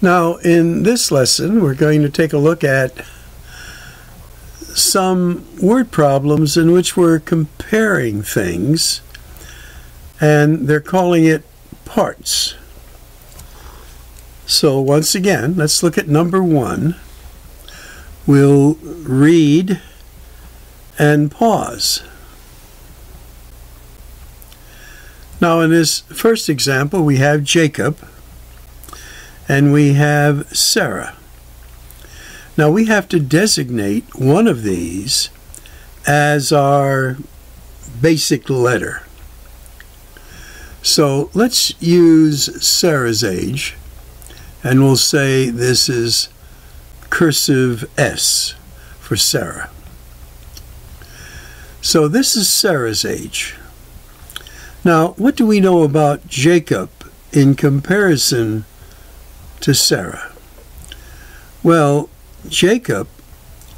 Now, in this lesson, we're going to take a look at some word problems in which we're comparing things, and they're calling it parts. So once again, let's look at number 1. We'll read and pause. Now, in this first example, we have Jacob and we have Sarah. Now, we have to designate one of these as our basic letter. So let's use Sarah's age, and we'll say this is cursive S for Sarah. So this is Sarah's age. Now, what do we know about Jacob in comparison to Sarah? Well, Jacob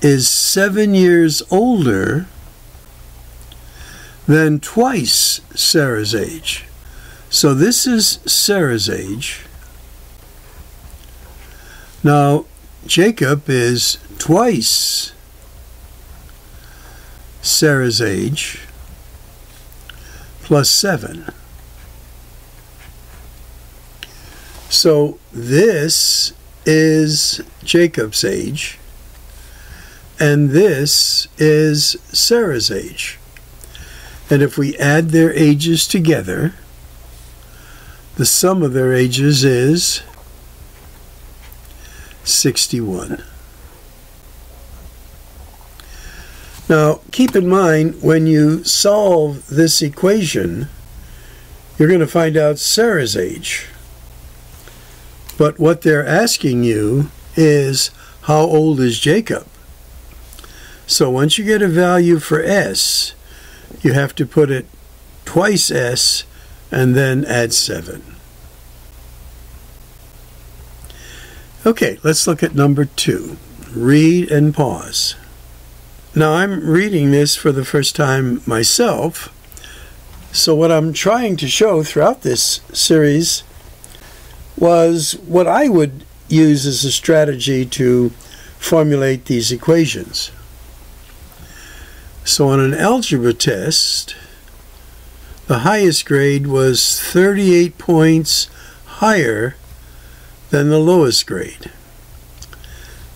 is 7 years older than twice Sarah's age. So this is Sarah's age. Now, Jacob is twice Sarah's age plus 7. So this is Jacob's age, and this is Sarah's age. And if we add their ages together, the sum of their ages is 61. Now, keep in mind, when you solve this equation, you're going to find out Sarah's age. But what they're asking you is, how old is Jacob? So once you get a value for S, you have to put it twice S and then add 7. Okay, let's look at number 2. Read and pause. Now, I'm reading this for the first time myself, so what I'm trying to show throughout this series was what I would use as a strategy to formulate these equations. So on an algebra test, the highest grade was 38 points higher than the lowest grade.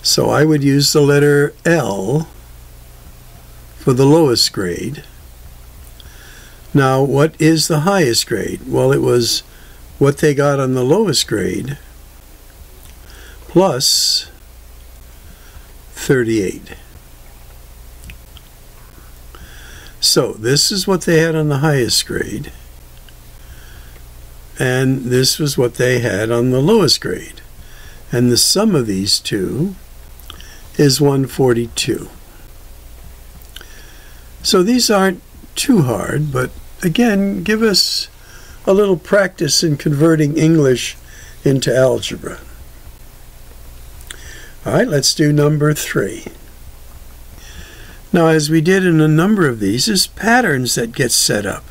So I would use the letter L for the lowest grade. Now, what is the highest grade? Well, it was what they got on the lowest grade plus 38. So this is what they had on the highest grade, and this was what they had on the lowest grade. And the sum of these two is 142. So these aren't too hard, but again, give us a little practice in converting English into algebra. All right, let's do number 3. Now, as we did in a number of these, there's patterns that get set up.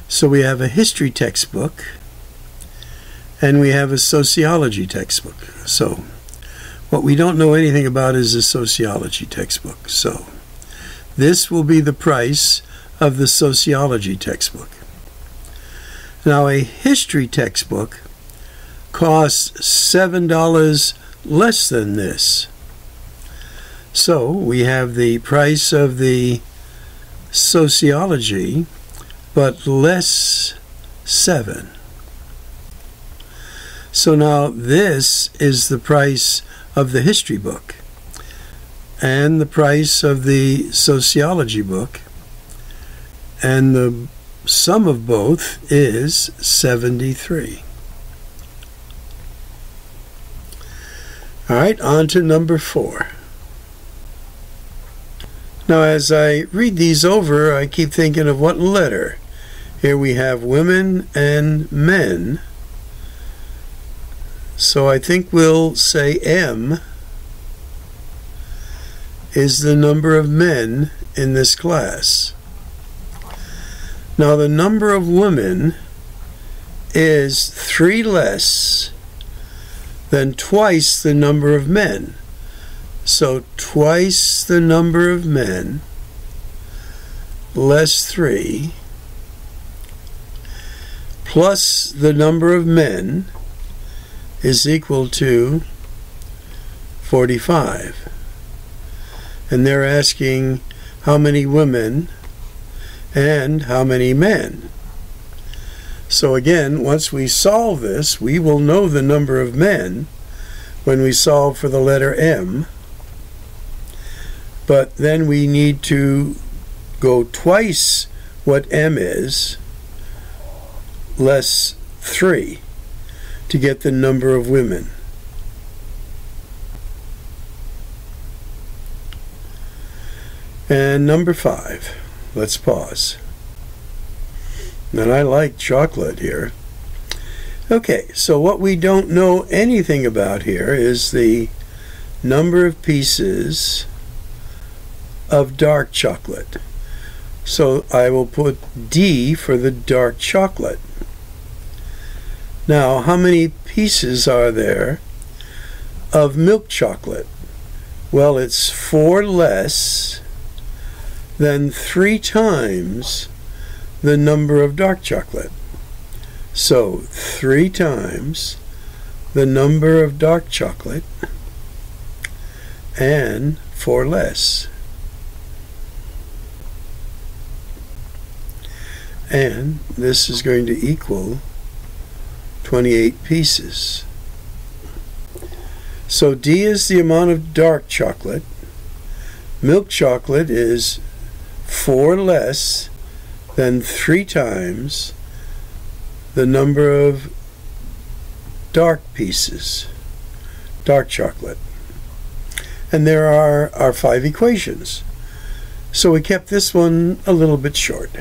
So we have a history textbook, and we have a sociology textbook. So what we don't know anything about is a sociology textbook. So this will be the price of the sociology textbook. Now, a history textbook costs $7 less than this. So we have the price of the sociology, but less 7. So now this is the price of the history book, and the price of the sociology book, and the sum of both is 73. All right, on to number 4. Now, as I read these over, I keep thinking of what letter. Here we have women and men. So I think we'll say M is the number of men in this class. Now the number of women is 3 less then twice the number of men. So twice the number of men less 3 plus the number of men is equal to 45. And they're asking how many women and how many men. So again, once we solve this, we will know the number of men when we solve for the letter M. But then we need to go twice what M is, less 3, to get the number of women. And number 5. Let's pause. And I like chocolate here. Okay, so what we don't know anything about here is the number of pieces of dark chocolate. So I will put D for the dark chocolate. Now, how many pieces are there of milk chocolate? Well, it's 4 less than 3 times the number of dark chocolate. So 3 times the number of dark chocolate and 4 less. And this is going to equal 28 pieces. So D is the amount of dark chocolate. Milk chocolate is 4 less than 3 times the number of dark pieces, dark chocolate. And there are our 5 equations. So we kept this one a little bit short.